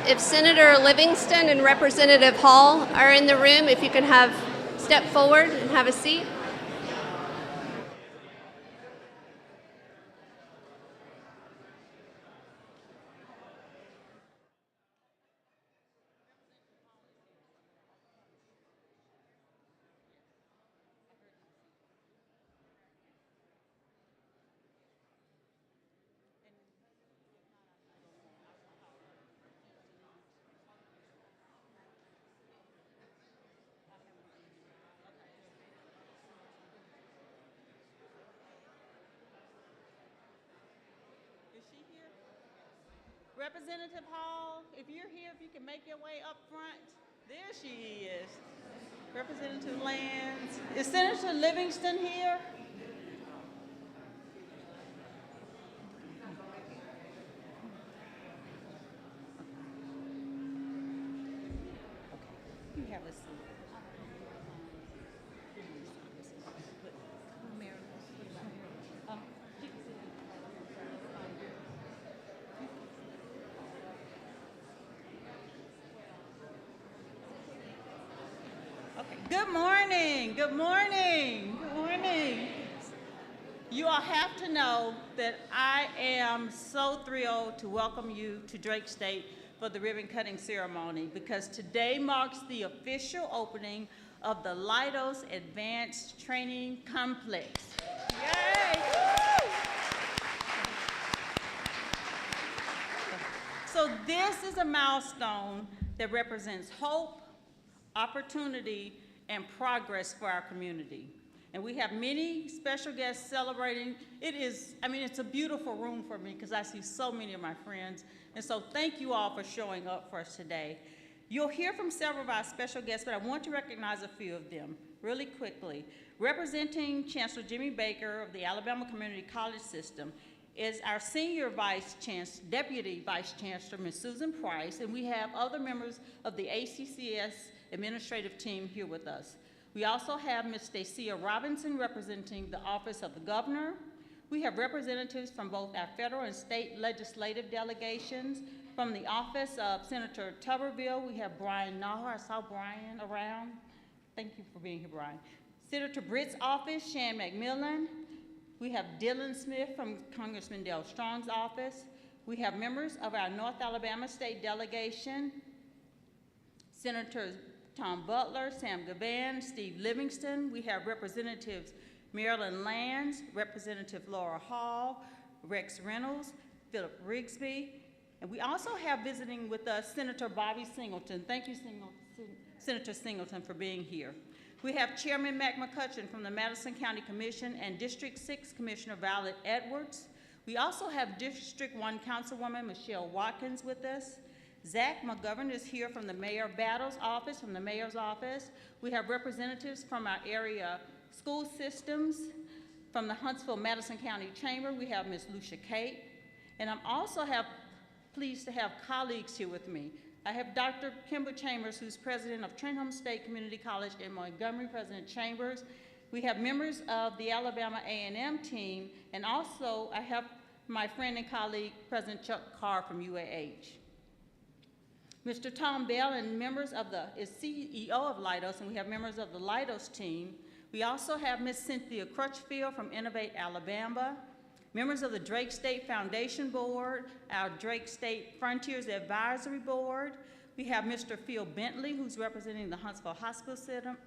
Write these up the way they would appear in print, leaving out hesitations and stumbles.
if Senator Livingston and Representative Hall are in the room, if you can step forward and have a seat. Representative Hall, if you're here, if you can make your way up front. There she is. Representative Lands. Is Senator Livingston here? Okay. You have a seat. Good morning, good morning, good morning. You all have to know that I am so thrilled to welcome you to Drake State for the ribbon cutting ceremony because today marks the official opening of the Leidos Advanced Training Complex. Yay! So this is a milestone that represents hope, opportunity, and progress for our community. And we have many special guests celebrating. It's a beautiful room for me because I see so many of my friends. And so thank you all for showing up for us today. You'll hear from several of our special guests, but I want to recognize a few of them really quickly. Representing Chancellor Jimmy Baker of the Alabama Community College System is our Senior Deputy Vice Chancellor, Ms. Susan Price, and we have other members of the ACCS administrative team here with us. We also have Ms. Stacia Robinson representing the Office of the Governor. We have representatives from both our federal and state legislative delegations. From the Office of Senator Tuberville, we have Brian Naher. I saw Brian around. Thank you for being here, Brian. Senator Britt's office, Shan McMillan. We have Dylan Smith from Congressman Dale Strong's office. We have members of our North Alabama State delegation, Senators Tom Butler, Sam Gavan, Steve Livingston. We have Representatives Marilyn Lands, Representative Laura Hall, Rex Reynolds, Philip Rigsby, and we also have visiting with us Senator Bobby Singleton. Thank you, Senator Singleton, for being here. We have Chairman Mac McCutcheon from the Madison County Commission and District 6 Commissioner Violet Edwards. We also have District 1 Councilwoman Michelle Watkins with us. Zach McGovern is here from the Mayor Battle's office, from the Mayor's office. We have representatives from our area school systems. From the Huntsville-Madison County Chamber, we have Ms. Lucia Kate. And I'm also pleased to have colleagues here with me. I have Dr. Kimber Chambers, who's president of Trenholm State Community College in Montgomery, President Chambers. We have members of the Alabama A&M team, and also I have my friend and colleague, President Chuck Carr from UAH. Mr. Tom Bell and members of is CEO of Leidos, and we have members of the Leidos team. We also have Ms. Cynthia Crutchfield from Innovate Alabama, members of the Drake State Foundation Board, our Drake State Frontiers Advisory Board. We have Mr. Phil Bentley, who's representing the Huntsville Hospital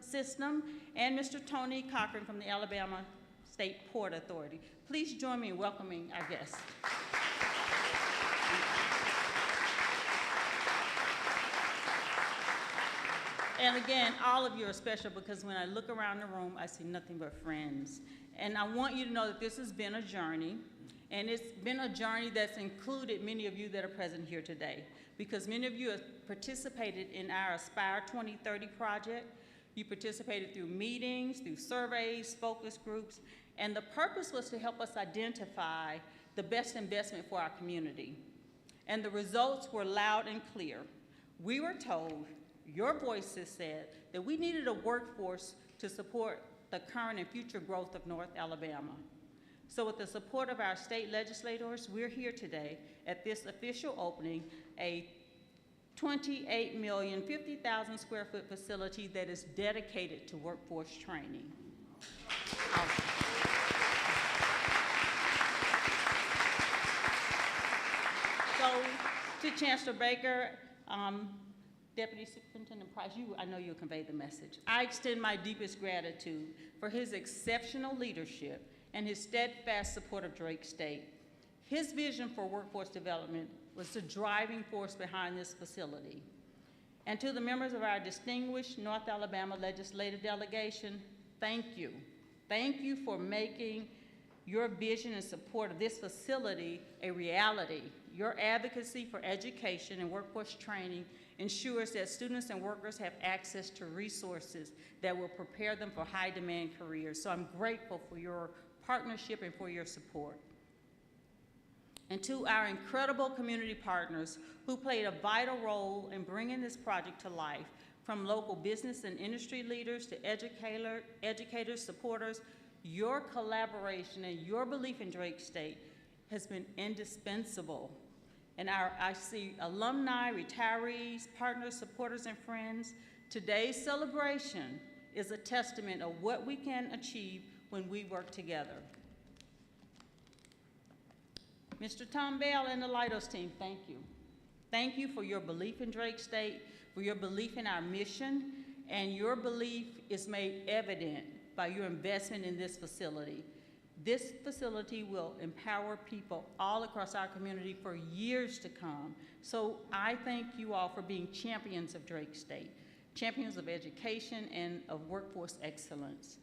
System, and Mr. Tony Cochran from the Alabama State Port Authority. Please join me in welcoming our guests. And again, all of you are special because when I look around the room, I see nothing but friends. And I want you to know that this has been a journey, and it's been a journey that's included many of you that are present here today, because many of you have participated in our Aspire 2030 project. You participated through meetings, through surveys, focus groups, and the purpose was to help us identify the best investment for our community. And the results were loud and clear. We were told, your voices said, that we needed a workforce to support the current and future growth of North Alabama. So with the support of our state legislators, we're here today at this official opening, a 28,050,000 square foot facility that is dedicated to workforce training. So, to Chancellor Baker, Deputy Superintendent Price, I know you'll convey the message. I extend my deepest gratitude for his exceptional leadership and his steadfast support of Drake State. His vision for workforce development was the driving force behind this facility. And to the members of our distinguished North Alabama legislative delegation, thank you. Thank you for making your vision and support of this facility a reality. Your advocacy for education and workforce training ensures that students and workers have access to resources that will prepare them for high-demand careers. So I'm grateful for your partnership and for your support. And to our incredible community partners who played a vital role in bringing this project to life, from local business and industry leaders to educators, supporters, your collaboration and your belief in Drake State has been indispensable. And I see alumni, retirees, partners, supporters, and friends. Today's celebration is a testament of what we can achieve when we work together. Mr. Tom Bell and the Leidos team, thank you. Thank you for your belief in Drake State, for your belief in our mission, and your belief is made evident by your investment in this facility. This facility will empower people all across our community for years to come. So I thank you all for being champions of Drake State, champions of education and of workforce excellence.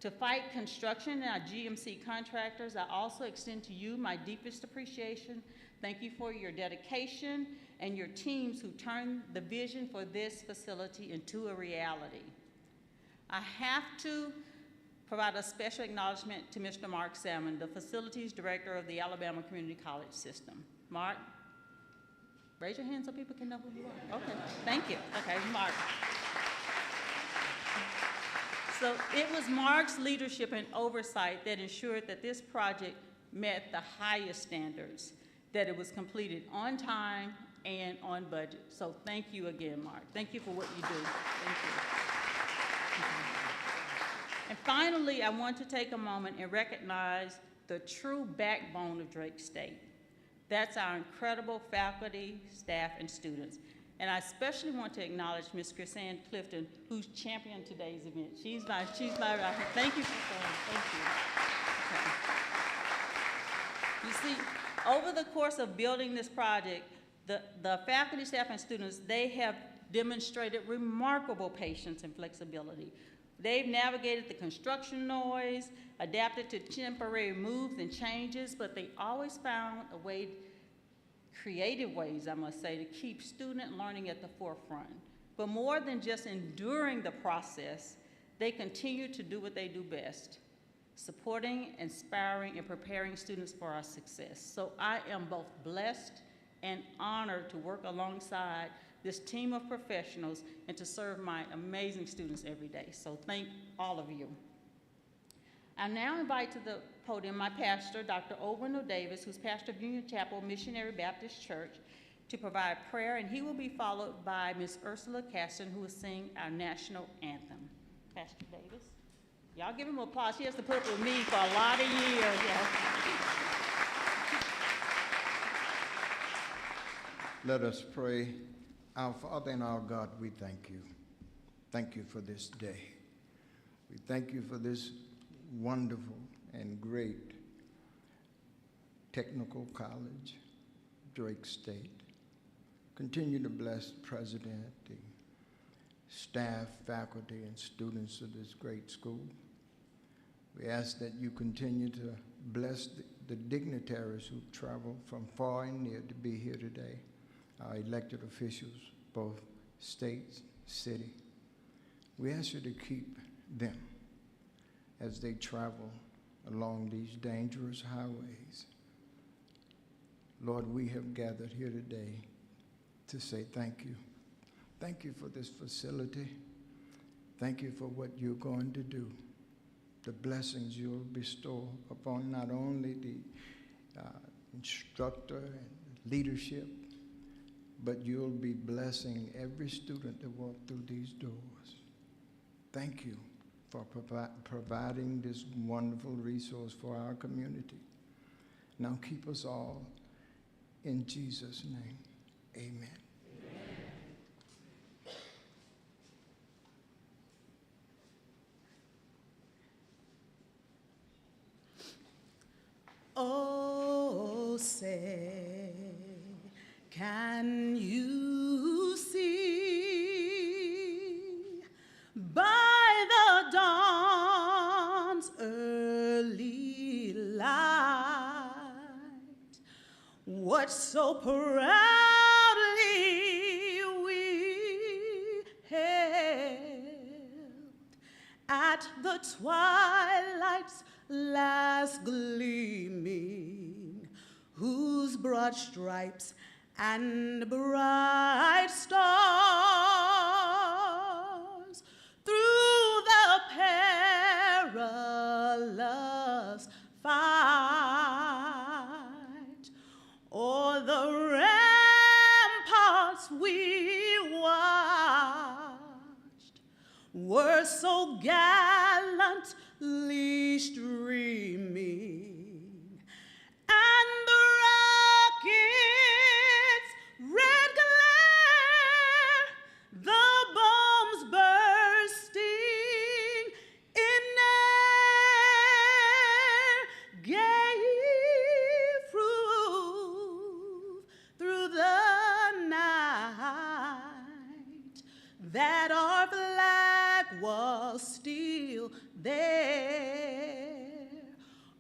To fight construction and our GMC contractors, I also extend to you my deepest appreciation. Thank you for your dedication and your teams who turned the vision for this facility into a reality. I have to provide a special acknowledgement to Mr. Mark Salmon, the Facilities Director of the Alabama Community College System. Mark, raise your hand so people can know who you are. Okay, thank you. Okay, Mark. So it was Mark's leadership and oversight that ensured that this project met the highest standards, that it was completed on time and on budget. So thank you again, Mark. Thank you for what you do. Thank you. And finally, I want to take a moment and recognize the true backbone of Drake State. That's our incredible faculty, staff, and students. And I especially want to acknowledge Ms. Chrisanne Clifton, who's championed today's event. She's my thank you for saying, thank you. You see, over the course of building this project, the faculty, staff, and students, they have demonstrated remarkable patience and flexibility. They've navigated the construction noise, adapted to temporary moves and changes, but they always found a way, creative ways, I must say, to keep student learning at the forefront. But more than just enduring the process, they continue to do what they do best, supporting, inspiring, and preparing students for our success. So I am both blessed and honored to work alongside this team of professionals and to serve my amazing students every day. So thank all of you. I now invite to the podium my pastor, Dr. Wendell Davis, who's pastor of Union Chapel Missionary Baptist Church, to provide prayer, and he will be followed by Ms. Ursula Caston, who will sing our national anthem. Pastor Davis. Y'all give him applause. He has to put up with me for a lot of years. Yeah. Let us pray. Our Father and our God, we thank you. Thank you for this day. We thank you for this wonderful and great technical college, Drake State. Continue to bless the president, the staff, faculty, and students of this great school. We ask that you continue to bless the dignitaries who travel from far and near to be here today, our elected officials, both state, city. We ask you to keep them as they travel along these dangerous highways. Lord, we have gathered here today to say thank you. Thank you for this facility. Thank you for what you're going to do, the blessings you'll bestow upon not only the instructor and leadership, but you'll be blessing every student that walks through these doors. Thank you for providing this wonderful resource for our community. Now keep us all in Jesus' name. Amen. Oh, say, can you see by the dawn's early light what so proudly we hailed at the twilight's last gleaming, whose broad stripes and bright stars through the perilous fight o'er the ramparts we watched were so gallantly streaming, and the rocket's red glare, the bombs bursting in air, gave proof through the night that our flag was still there.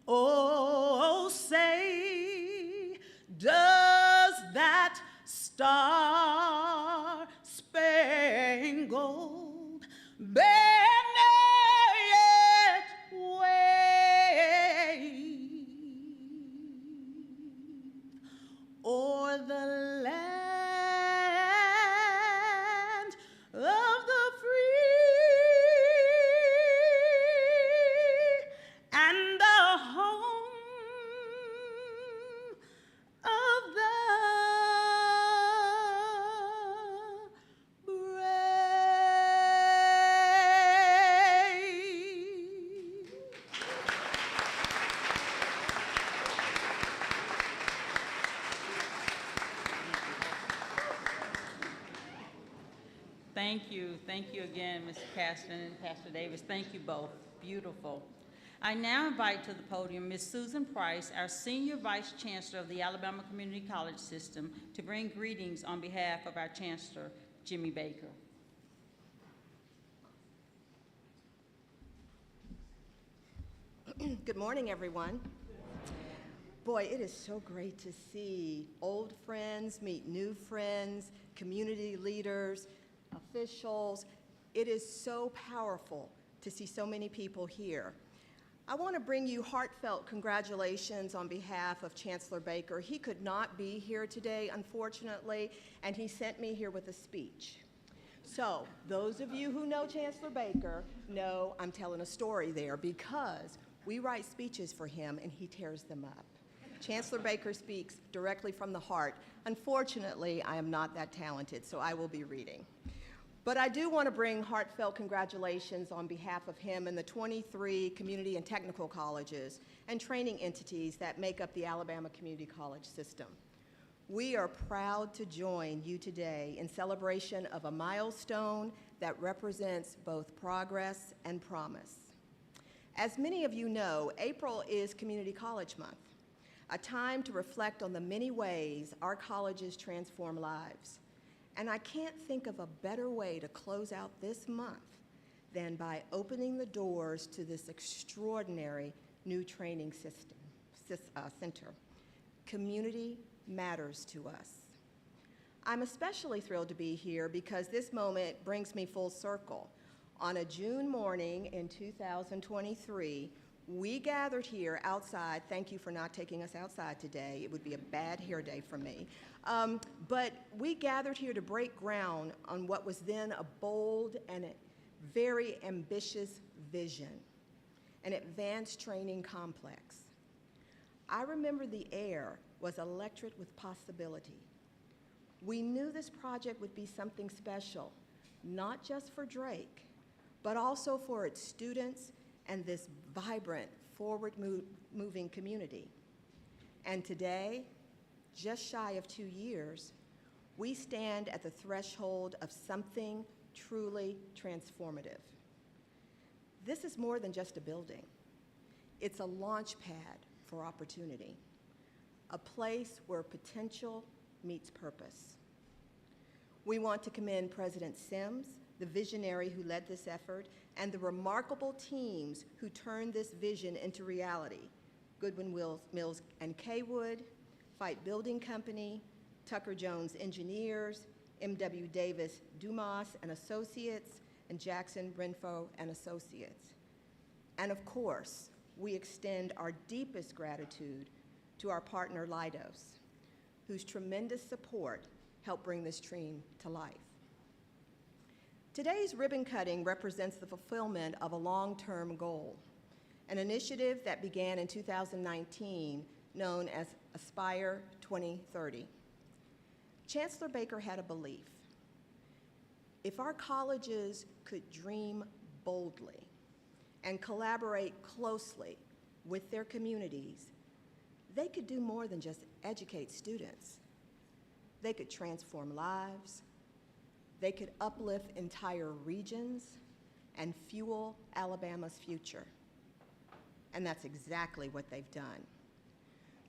Oh, say, does that star-spangled banner yet wave o'er the land of the free and the home of the brave? Thank you again, Mr. Caston and Pastor Davis. Thank you both. Beautiful. I now invite to the podium Ms. Susan Price, our Senior Vice Chancellor of the Alabama Community College System, to bring greetings on behalf of our Chancellor, Jimmy Baker. Good morning, everyone. Boy, it is so great to see old friends meet new friends, community leaders, officials. It is so powerful to see so many people here. I want to bring you heartfelt congratulations on behalf of Chancellor Baker. He could not be here today, unfortunately, and he sent me here with a speech. So, those of you who know Chancellor Baker know I'm telling a story there, because we write speeches for him and he tears them up. Chancellor Baker speaks directly from the heart. Unfortunately, I am not that talented, so I will be reading. But I do want to bring heartfelt congratulations on behalf of him and the 23 community and technical colleges and training entities that make up the Alabama Community College system. We are proud to join you today in celebration of a milestone that represents both progress and promise. As many of you know, April is Community College Month, a time to reflect on the many ways our colleges transform lives. And I can't think of a better way to close out this month than by opening the doors to this extraordinary new training center. Community matters to us. I'm especially thrilled to be here because this moment brings me full circle. On a June morning in 2023, we gathered here outside. Thank you for not taking us outside today. It would be a bad hair day for me. But we gathered here to break ground on what was then a bold and a very ambitious vision, an advanced training complex. I remember the air was electric with possibility. We knew this project would be something special, not just for Drake, but also for its students and this vibrant, forward-moving community. And today, just shy of 2 years, we stand at the threshold of something truly transformative. This is more than just a building. It's a launch pad for opportunity, a place where potential meets purpose. We want to commend President Sims, the visionary who led this effort, and the remarkable teams who turned this vision into reality: Goodwin Mills and Kaywood, Fight Building Company, Tucker Jones Engineers, M.W. Davis Dumas and Associates, and Jackson Renfro and Associates. And of course, we extend our deepest gratitude to our partner Leidos, whose tremendous support helped bring this dream to life. Today's ribbon cutting represents the fulfillment of a long-term goal, an initiative that began in 2019 known as Aspire 2030. Chancellor Baker had a belief: if our colleges could dream boldly and collaborate closely with their communities, they could do more than just educate students. They could transform lives, they could uplift entire regions, and fuel Alabama's future. And that's exactly what they've done.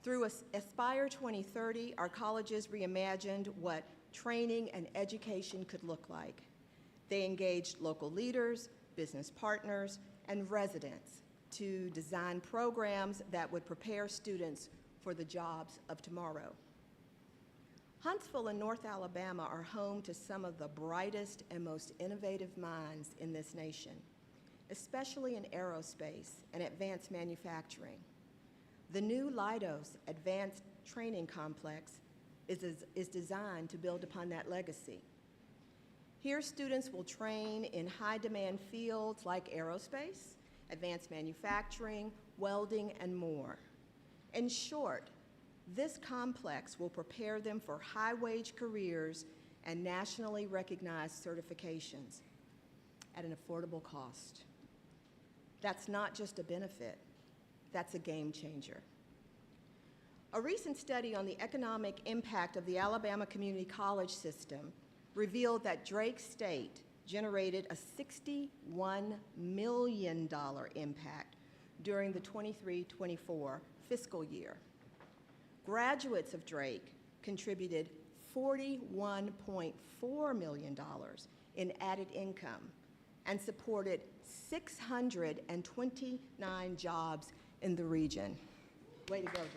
Through Aspire 2030, our colleges reimagined what training and education could look like. They engaged local leaders, business partners, and residents to design programs that would prepare students for the jobs of tomorrow. Huntsville and North Alabama are home to some of the brightest and most innovative minds in this nation, especially in aerospace and advanced manufacturing. The new Leidos Advanced Training Complex is designed to build upon that legacy. Here, students will train in high-demand fields like aerospace, advanced manufacturing, welding, and more. In short, this complex will prepare them for high-wage careers and nationally recognized certifications at an affordable cost. That's not just a benefit, that's a game changer. A recent study on the economic impact of the Alabama Community College system revealed that Drake State generated a $61 million impact during the 23-24 fiscal year. Graduates of Drake contributed $41.4 million in added income and supported 629 jobs in the region. Way to go, Drake.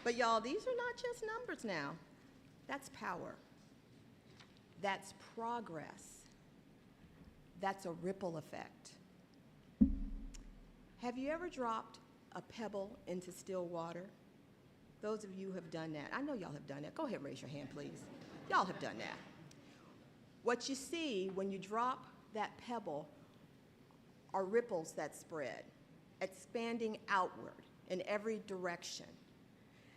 But y'all, these are not just numbers now. That's power. That's progress. That's a ripple effect. Have you ever dropped a pebble into still water? Those of you who have done that, I know y'all have done that. Go ahead and raise your hand, please. Y'all have done that. What you see when you drop that pebble are ripples that spread, expanding outward in every direction.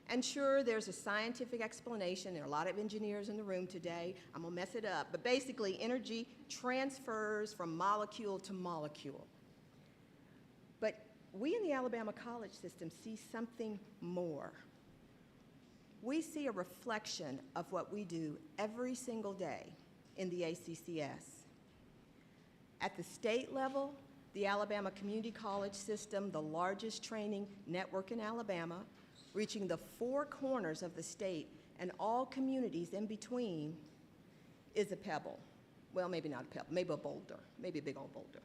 And sure, there's a scientific explanation. There are a lot of engineers in the room today. I'm gonna mess it up, but basically energy transfers from molecule to molecule. But we in the Alabama college system see something more. We see a reflection of what we do every single day in the ACCS. At the state level, the Alabama Community College System, the largest training network in Alabama, reaching the four corners of the state and all communities in between, is a pebble. Well, maybe not a pebble, maybe a boulder, maybe a big old boulder.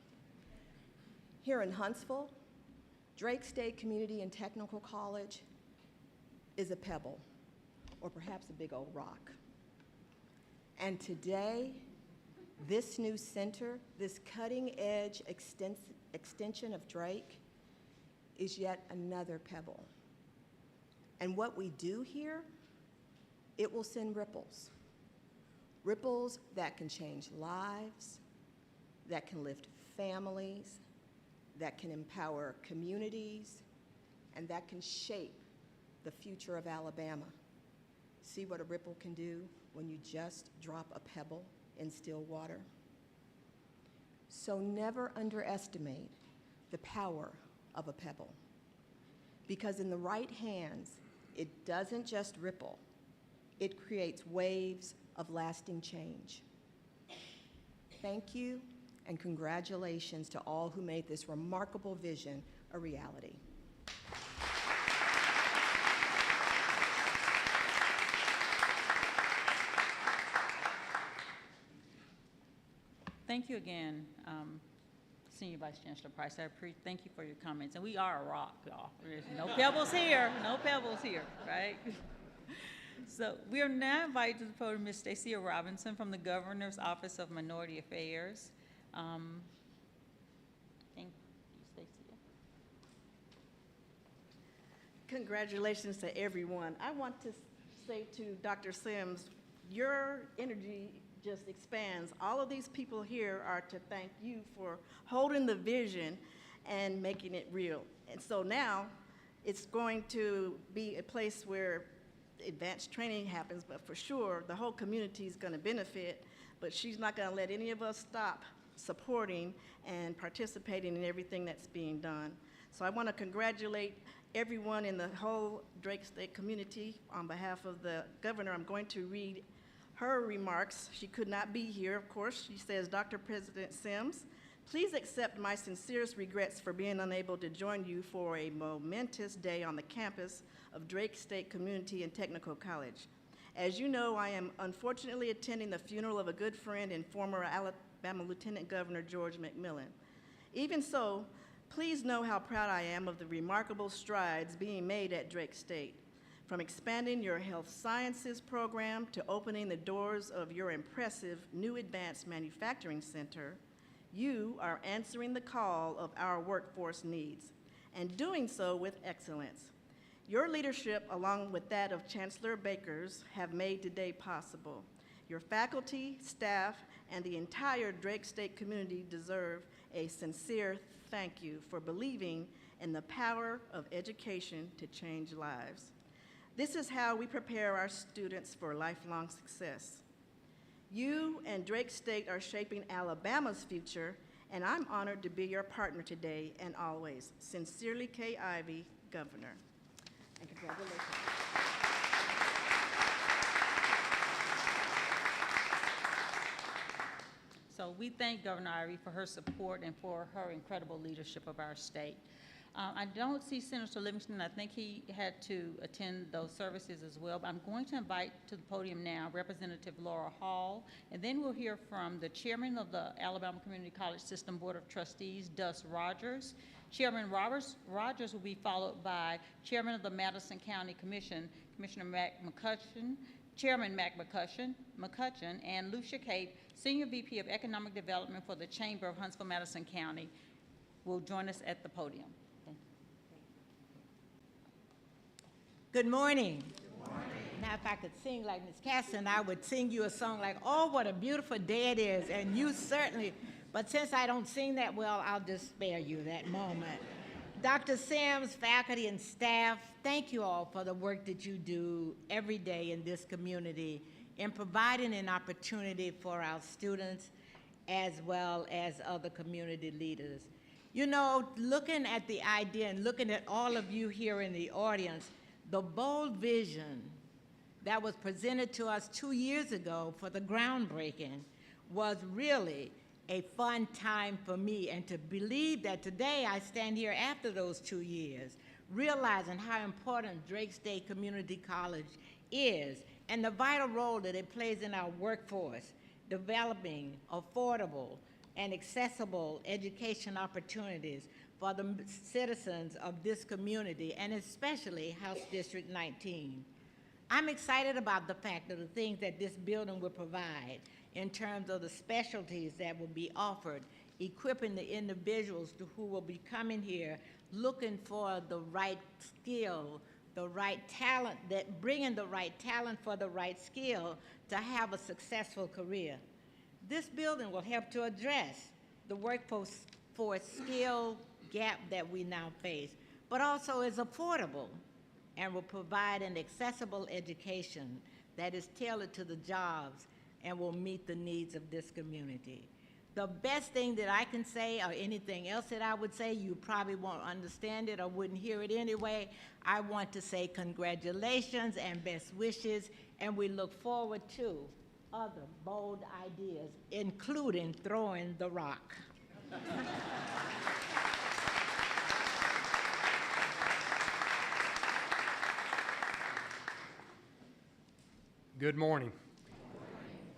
Here in Huntsville, Drake State Community and Technical College is a pebble, or perhaps a big old rock. And today, this new center, this cutting-edge extension of Drake, is yet another pebble. And what we do here, it will send ripples. Ripples that can change lives, that can lift families, that can empower communities, and that can shape the future of Alabama. See what a ripple can do when you just drop a pebble in still water? So never underestimate the power of a pebble, because in the right hands, it doesn't just ripple, it creates waves of lasting change. Thank you, and congratulations to all who made this remarkable vision a reality. Thank you again, Senior Vice Chancellor Price. Thank you for your comments. And we are a rock, y'all. There's no pebbles here, no pebbles here, right? So we are now invited to the podium Ms. Stacia Robinson from the Governor's Office of Minority Affairs. Thank you, Stacia. Congratulations to everyone. I want to say to Dr. Sims, your energy just expands. All of these people here are to thank you for holding the vision and making it real. And so now it's going to be a place where advanced training happens, but for sure the whole community is going to benefit, but she's not going to let any of us stop supporting and participating in everything that's being done. So I want to congratulate everyone in the whole Drake State community. On behalf of the governor, I'm going to read her remarks. She could not be here, of course. She says, Dr. President Sims, please accept my sincerest regrets for being unable to join you for a momentous day on the campus of Drake State Community and Technical College. As you know, I am unfortunately attending the funeral of a good friend and former Alabama Lieutenant Governor George McMillan. Even so, please know how proud I am of the remarkable strides being made at Drake State. From expanding your health sciences program to opening the doors of your impressive new advanced manufacturing center, you are answering the call of our workforce needs and doing so with excellence. Your leadership, along with that of Chancellor Baker's, have made today possible. Your faculty, staff, and the entire Drake State community deserve a sincere thank you for believing in the power of education to change lives. This is how we prepare our students for lifelong success. You and Drake State are shaping Alabama's future, and I'm honored to be your partner today and always. Sincerely, Kay Ivey, Governor. And congratulations. So we thank Governor Ivey for her support and for her incredible leadership of our state. I don't see Senator Livingston. I think he had to attend those services as well. But I'm going to invite to the podium now Representative Laura Hall, and then we'll hear from the chairman of the Alabama Community College System Board of Trustees, Dus Rogers. Chairman Rogers will be followed by Chairman of the Madison County Commission, Commissioner Mac McCutcheon, Chairman Mac McCutcheon, and Lucia Cape, Senior VP of Economic Development for the Chamber of Huntsville-Madison County, will join us at the podium. Good morning. Good morning. Now, if I could sing like Ms. Caston, I would sing you a song like, oh, what a beautiful day it is, and you certainly, but since I don't sing that well, I'll just spare you that moment. Dr. Sims, faculty, and staff, thank you all for the work that you do every day in this community in providing an opportunity for our students as well as other community leaders. You know, looking at the idea and looking at all of you here in the audience, the bold vision that was presented to us 2 years ago for the groundbreaking was really a fun time for me, and to believe that today I stand here after those 2 years, realizing how important Drake State Community College is and the vital role that it plays in our workforce, developing affordable and accessible education opportunities for the citizens of this community, and especially House District 19. I'm excited about the fact of the things that this building will provide in terms of the specialties that will be offered, equipping the individuals who will be coming here looking for the right skill, the right talent, bringing the right talent for the right skill to have a successful career. This building will help to address the workforce skill gap that we now face. but also is affordable and will provide an accessible education that is tailored to the jobs and will meet the needs of this community. The best thing that I can say, or anything else that I would say, you probably won't understand it or wouldn't hear it anyway. I want to say congratulations and best wishes, and we look forward to other bold ideas, including throwing the rock. Good morning.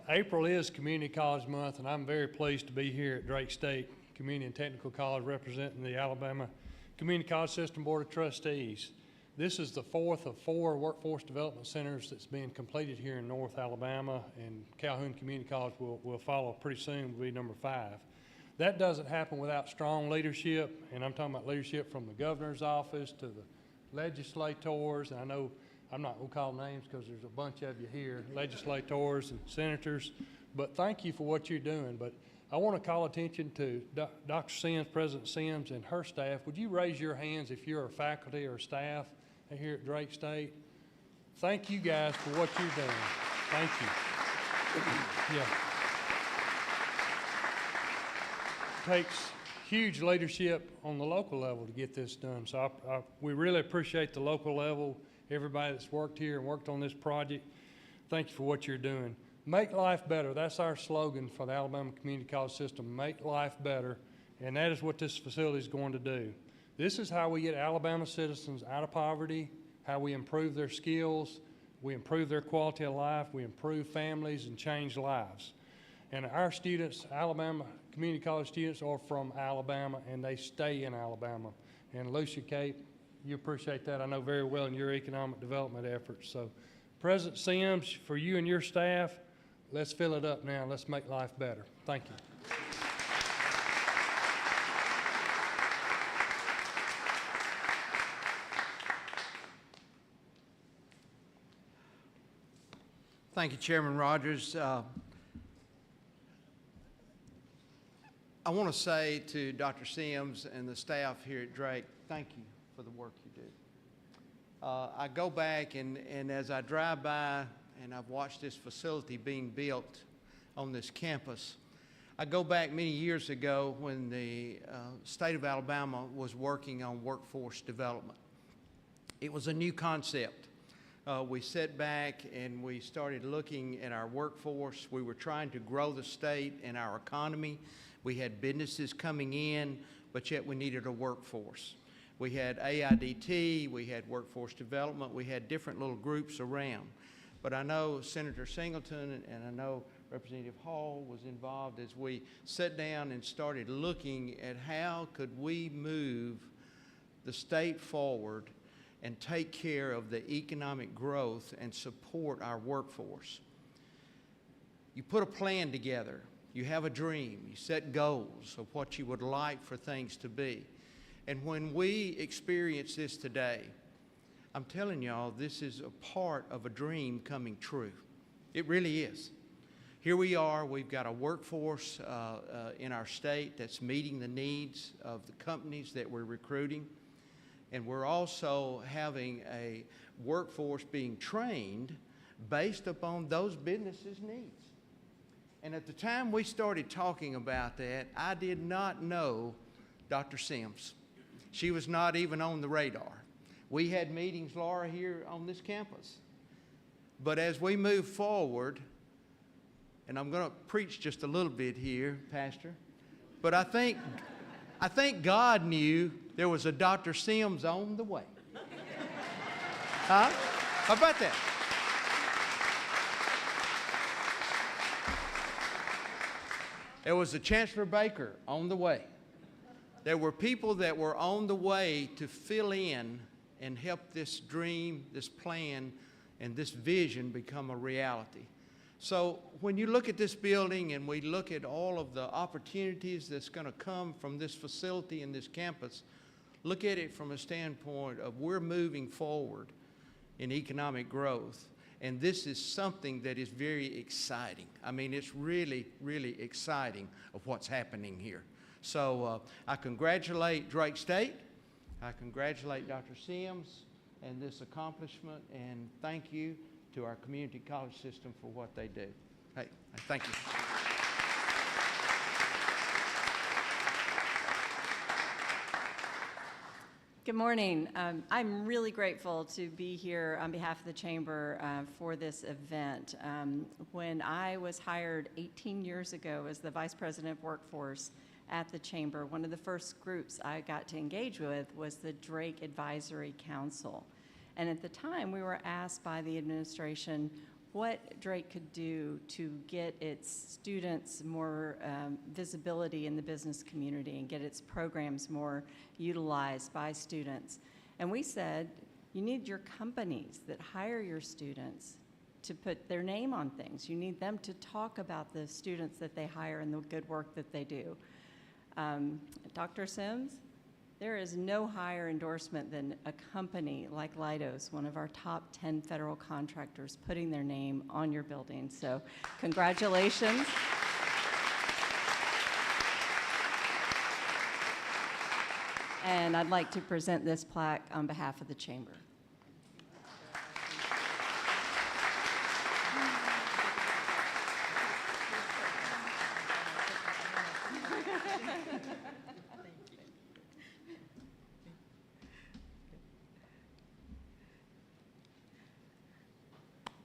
April is Community College Month, and I'm very pleased to be here at Drake State Community and Technical College representing the Alabama Community College System Board of Trustees. This is the fourth of 4 workforce development centers that's being completed here in North Alabama, and Calhoun Community College will follow pretty soon, will be number 5. That doesn't happen without strong leadership, and I'm talking about leadership from the governor's office to the legislators. And I know I'm not going to call names because there's a bunch of you here, legislators and senators, but thank you for what you're doing. But I want to call attention to Dr. Sims, President Sims, and her staff. Would you raise your hands if you're a faculty or staff here at Drake State? Thank you guys for what you're doing. Thank you. Yeah. It takes huge leadership on the local level to get this done. So we really appreciate the local level, everybody that's worked here and worked on this project. Thank you for what you're doing. Make life better. That's our slogan for the Alabama Community College System, make life better, and that is what this facility is going to do. This is how we get Alabama citizens out of poverty, how we improve their skills, we improve their quality of life, we improve families and change lives. And our students, Alabama Community College students, are from Alabama, and they stay in Alabama. And Lucia Cape, you appreciate that, I know very well, in your economic development efforts. So President Sims, for you and your staff, let's fill it up now. Let's make life better. Thank you. Thank you, Chairman Rogers. I want to say to Dr. Sims and the staff here at Drake, thank you for the work you do. I go back and as I drive by and I've watched this facility being built on this campus, I go back many years ago when the state of Alabama was working on workforce development. It was a new concept. We sat back and we started looking at our workforce. We were trying to grow the state and our economy. We had businesses coming in, but yet we needed a workforce. We had AIDT, we had workforce development, we had different little groups around. But I know Senator Singleton and I know Representative Hall was involved as we sat down and started looking at how could we move the state forward and take care of the economic growth and support our workforce. You put a plan together, you have a dream, you set goals of what you would like for things to be. And when we experience this today, I'm telling y'all, this is a part of a dream coming true. It really is. Here we are, we've got a workforce in our state that's meeting the needs of the companies that we're recruiting. And we're also having a workforce being trained based upon those businesses' needs. And at the time we started talking about that, I did not know Dr. Sims. She was not even on the radar. We had meetings, Laura, here on this campus. But as we move forward, and I'm going to preach just a little bit here, Pastor, but I think God knew there was a Dr. Sims on the way. Huh? How about that? There was a Chancellor Baker on the way. There were people that were on the way to fill in and help this dream, this plan, and this vision become a reality. So when you look at this building and we look at all of the opportunities that's going to come from this facility and this campus, look at it from a standpoint of we're moving forward in economic growth. And this is something that is very exciting. I mean, it's really, really exciting of what's happening here. So I congratulate Drake State. I congratulate Dr. Sims and this accomplishment, and thank you to our community college system for what they do. Hey, thank you. Good morning. I'm really grateful to be here on behalf of the Chamber for this event. When I was hired 18 years ago as the Vice President of Workforce at the Chamber, one of the first groups I got to engage with was the Drake Advisory Council. And at the time, we were asked by the administration what Drake could do to get its students more visibility in the business community and get its programs more utilized by students. And we said, you need your companies that hire your students to put their name on things. You need them to talk about the students that they hire and the good work that they do. Dr. Sims, there is no higher endorsement than a company like Leidos, one of our top 10 federal contractors, putting their name on your building. So congratulations. And I'd like to present this plaque on behalf of the Chamber.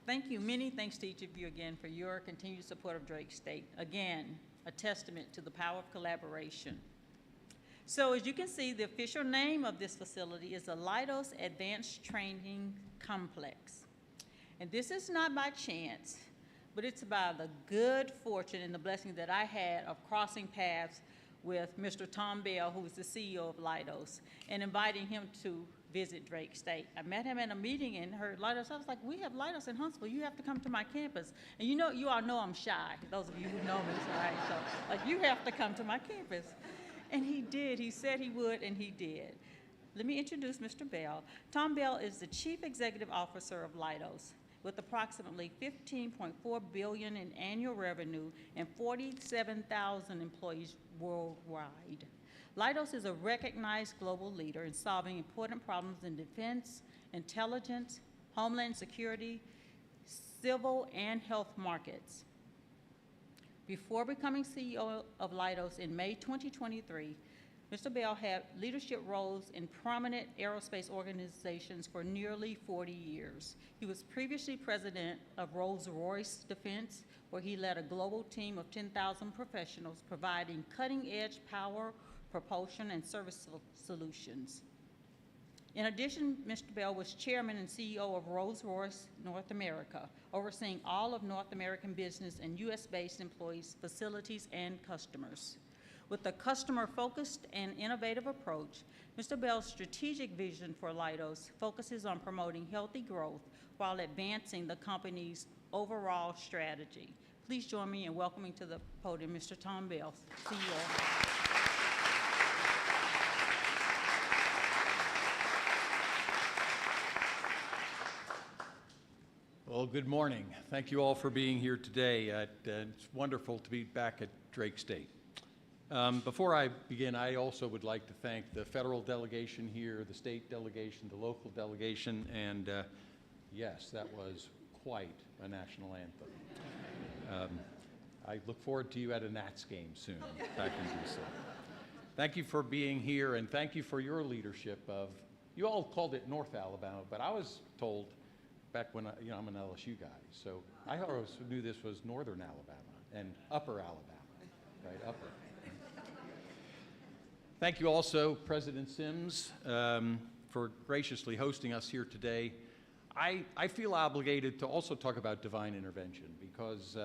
Thank you. Many thanks to each of you again for your continued support of Drake State. Again, a testament to the power of collaboration. So as you can see, the official name of this facility is the Leidos Advanced Training Complex. And this is not by chance, but it's by the good fortune and the blessing that I had of crossing paths with Mr. Tom Bell, who is the CEO of Leidos, and inviting him to visit Drake State. I met him at a meeting and heard Leidos. I was like, we have Leidos in Huntsville. You have to come to my campus. And you all know I'm shy, those of you who know me, right? So, like, you have to come to my campus. And he did. He said he would, and he did. Let me introduce Mr. Bell. Tom Bell is the Chief Executive Officer of Leidos, with approximately $15.4 billion in annual revenue and 47,000 employees worldwide. Leidos is a recognized global leader in solving important problems in defense, intelligence, homeland security, civil, and health markets. Before becoming CEO of Leidos in May 2023, Mr. Bell had leadership roles in prominent aerospace organizations for nearly 40 years. He was previously president of Rolls-Royce Defense, where he led a global team of 10,000 professionals providing cutting-edge power, propulsion, and service solutions. In addition, Mr. Bell was chairman and CEO of Rolls-Royce North America, overseeing all of North American business and U.S.-based employees, facilities, and customers. With a customer-focused and innovative approach, Mr. Bell's strategic vision for Leidos focuses on promoting healthy growth while advancing the company's overall strategy. Please join me in welcoming to the podium Mr. Tom Bell, CEO. Well, good morning. Thank you all for being here today. It's wonderful to be back at Drake State. Before I begin, I also would like to thank the federal delegation here, the state delegation, the local delegation, and yes, that was quite a national anthem. I look forward to you at a Nats game soon back in DC. Thank you for being here, and thank you for your leadership of, you all called it North Alabama, but I was told back when I'm an LSU guy, so I always knew this was Northern Alabama and Upper Alabama, right, upper. Thank you also, President Sims, for graciously hosting us here today. I feel obligated to also talk about divine intervention because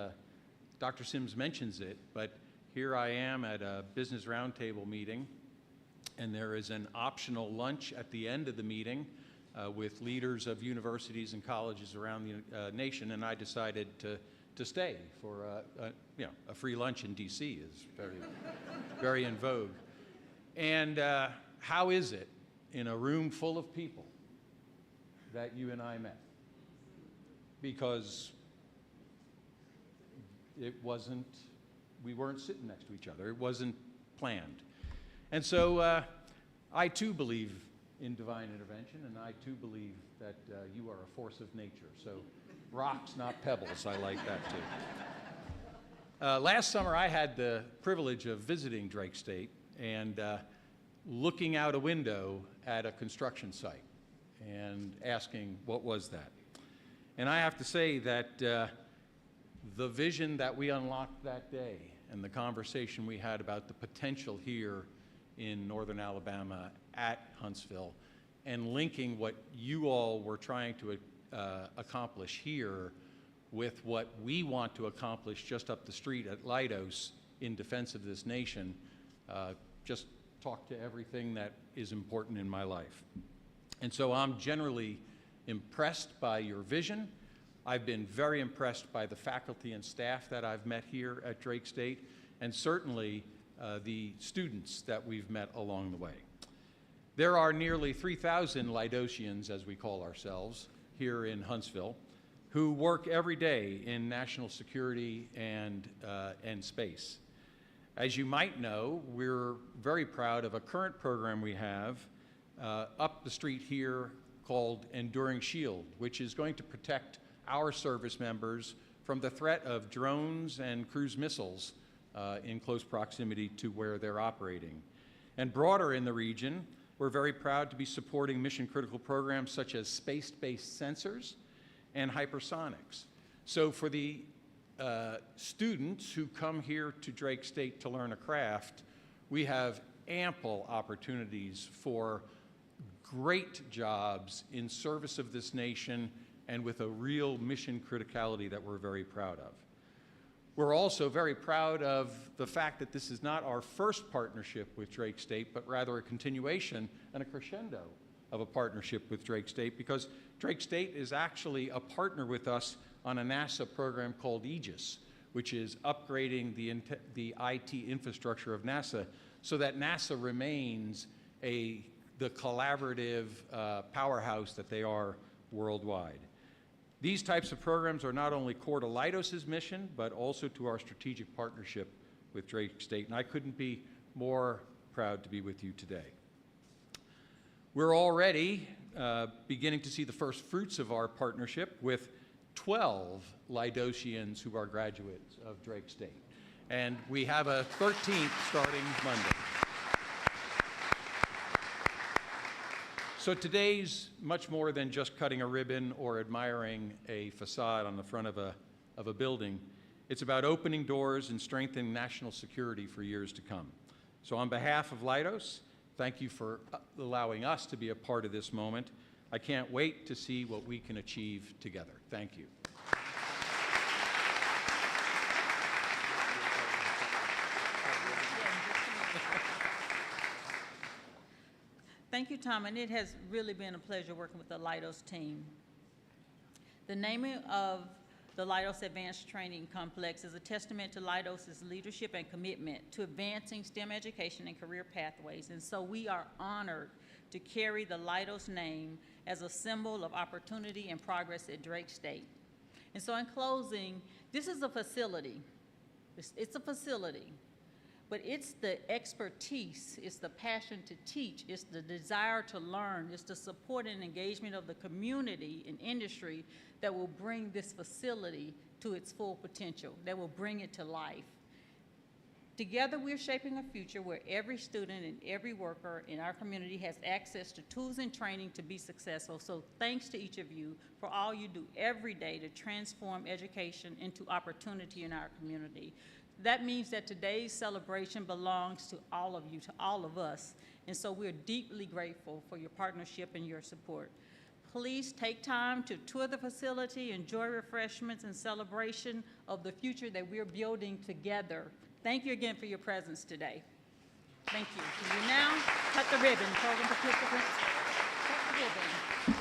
Dr. Sims mentions it, but here I am at a business roundtable meeting, and there is an optional lunch at the end of the meeting with leaders of universities and colleges around the nation, and I decided to stay for a free lunch in DC is very in vogue. And how is it in a room full of people that you and I met? Because we weren't sitting next to each other. It wasn't planned. And so I too believe in divine intervention, and I too believe that you are a force of nature. So rocks, not pebbles. I like that too. Last summer, I had the privilege of visiting Drake State and looking out a window at a construction site and asking, what was that? And I have to say that the vision that we unlocked that day and the conversation we had about the potential here in northern Alabama at Huntsville and linking what you all were trying to accomplish here with what we want to accomplish just up the street at Leidos in defense of this nation, just talk to everything that is important in my life. And so I'm generally impressed by your vision. I've been very impressed by the faculty and staff that I've met here at Drake State, and certainly the students that we've met along the way. There are nearly 3,000 Leidosians, as we call ourselves, here in Huntsville, who work every day in national security and space. As you might know, we're very proud of a current program we have up the street here called Enduring Shield, which is going to protect our service members from the threat of drones and cruise missiles in close proximity to where they're operating. And broader in the region, we're very proud to be supporting mission-critical programs such as space-based sensors and hypersonics. So for the students who come here to Drake State to learn a craft, we have ample opportunities for great jobs in service of this nation and with a real mission criticality that we're very proud of. We're also very proud of the fact that this is not our first partnership with Drake State, but rather a continuation and a crescendo of a partnership with Drake State, because Drake State is actually a partner with us on a NASA program called Aegis, which is upgrading the IT infrastructure of NASA so that NASA remains the collaborative powerhouse that they are worldwide. These types of programs are not only core to Leidos' mission, but also to our strategic partnership with Drake State, and I couldn't be more proud to be with you today. We're already beginning to see the first fruits of our partnership with 12 Leidosians who are graduates of Drake State, and we have a 13th starting Monday. So today's much more than just cutting a ribbon or admiring a facade on the front of a building. It's about opening doors and strengthening national security for years to come. So on behalf of Leidos, thank you for allowing us to be a part of this moment. I can't wait to see what we can achieve together. Thank you. Thank you, Tom, and it has really been a pleasure working with the Leidos team. The naming of the Leidos Advanced Training Complex is a testament to Leidos' leadership and commitment to advancing STEM education and career pathways, and so we are honored to carry the Leidos name as a symbol of opportunity and progress at Drake State. And so in closing, this is a facility. It's a facility. But it's the expertise, it's the passion to teach, it's the desire to learn, it's the support and engagement of the community and industry that will bring this facility to its full potential, that will bring it to life. Together, we're shaping a future where every student and every worker in our community has access to tools and training to be successful. So thanks to each of you for all you do every day to transform education into opportunity in our community. That means that today's celebration belongs to all of you, to all of us, and so we're deeply grateful for your partnership and your support. Please take time to tour the facility, enjoy refreshments and celebration of the future that we're building together. Thank you again for your presence today. Thank you. And we now cut the ribbon. Program participants, cut the ribbon.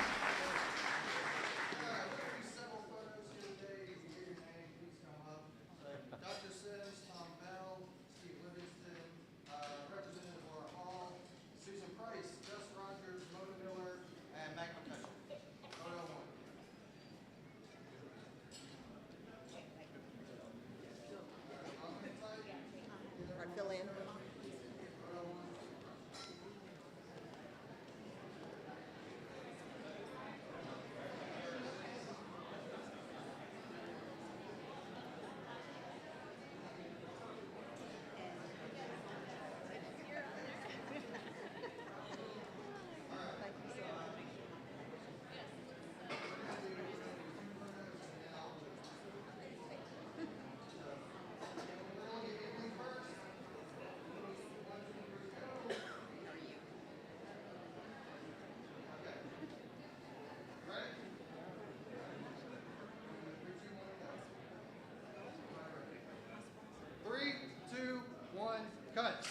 one, cut.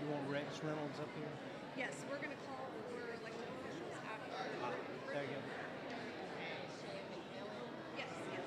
You want Rex Reynolds up here? Yes, we're going to call for elected officials after. There you go. Yes, yes.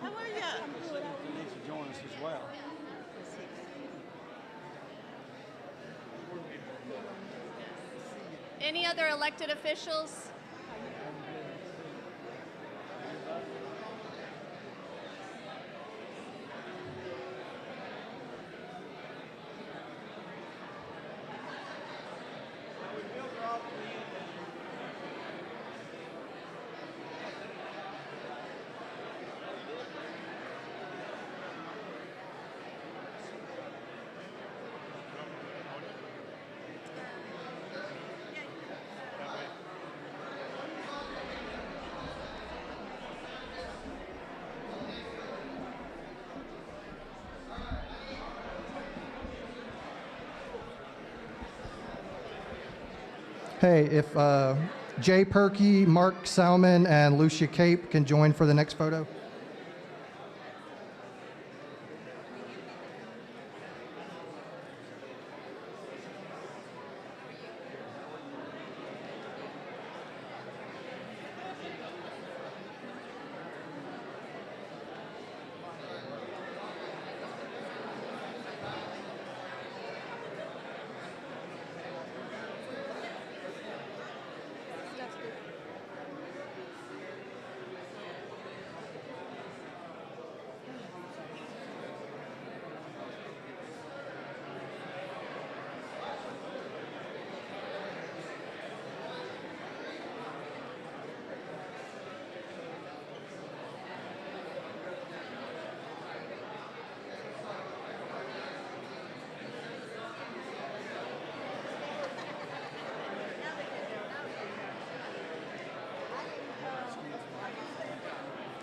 How are you? He needs to join us as well. Any other elected officials? Hey, if Jay Perky, Mark Salmon, and Lucia Cape can join for the next photo.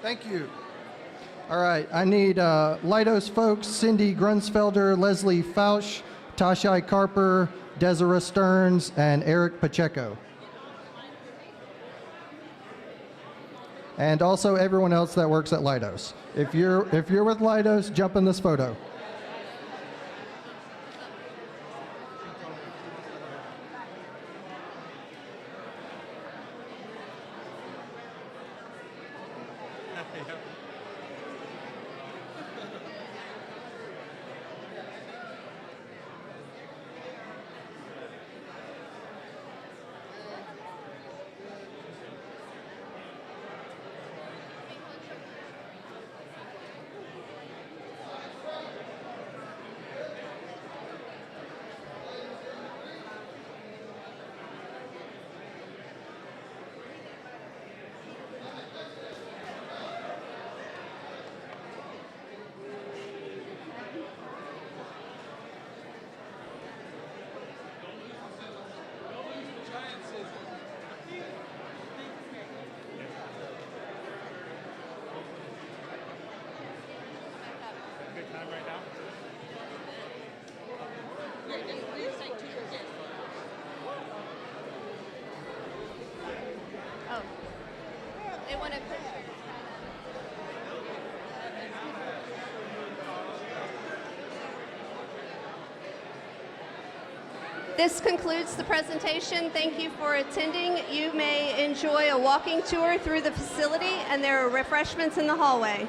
Thank you. All right, I need Leidos folks, Cindy Grunsfelder, Leslie Fausch, Tashai Carper, Desiree Stearns, and Eric Pacheco. And also everyone else that works at Leidos. If you're with Leidos, jump in this photo. Oh. They want a picture. This concludes the presentation. Thank you for attending. You may enjoy a walking tour through the facility, and there are refreshments in the hallway.